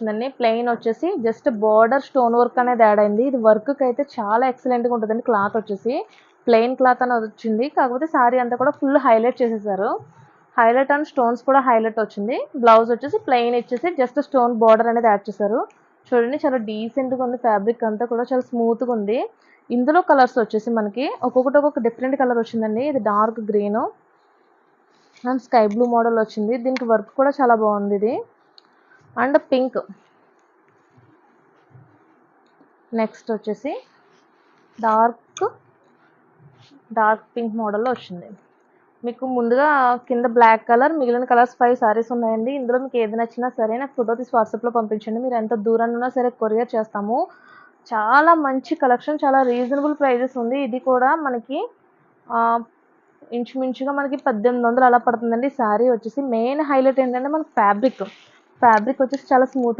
ఉందండి. ప్లెయిన్ వచ్చేసి just border stone work అనేది యాడ్ అయింది. ఇది వర్క్కి అయితే చాలా ఎక్సలెంట్గా ఉంటుందండి. క్లాత్ వచ్చేసి ప్లెయిన్ క్లాత్ అనేది వచ్చింది. కాకపోతే శారీ అంతా కూడా ఫుల్ హైలైట్ చేసేసారు. హైలైట్ అండ్ స్టోన్స్ కూడా హైలైట్ వచ్చింది. బ్లౌజ్ వచ్చేసి ప్లెయిన్ ఇచ్చేసి జస్ట్ స్టోన్ బార్డర్ అనేది యాడ్ చేశారు. చూడండి చాలా డీసెంట్గా ఉంది. ఫ్యాబ్రిక్ అంతా కూడా చాలా స్మూత్గా ఉంది. ఇందులో కలర్స్ వచ్చేసి మనకి ఒక్కొక్కటి ఒక్కొక్క డిఫరెంట్ కలర్ వచ్చిందండి. ఇది dark green and sky blue model వచ్చింది. దీనికి వర్క్ కూడా చాలా బాగుంది. ఇది అండ్ పింక్. నెక్స్ట్ వచ్చేసి డార్క్ పింక్ మోడల్లో వచ్చింది. మీకు ముందుగా కింద బ్లాక్ కలర్, మిగిలిన కలర్స్ 5 సారీస్ ఉన్నాయండి. ఇందులో మీకు ఏది నచ్చినా సరే నాకు ఫోటో తీసి వాట్సాప్లో పంపించండి. మీరు ఎంత దూరాన్ని ఉన్నా సరే కొరియర్ చేస్తాము. చాలా మంచి కలెక్షన్, చాలా రీజనబుల్ ప్రైజెస్ ఉంది. ఇది కూడా మనకి ఇంచుమించుగా మనకి 1800 అలా పడుతుందండి. శారీ వచ్చేసి మెయిన్ హైలైట్ ఏంటంటే మనకి ఫ్యాబ్రిక్ వచ్చేసి చాలా స్మూత్గా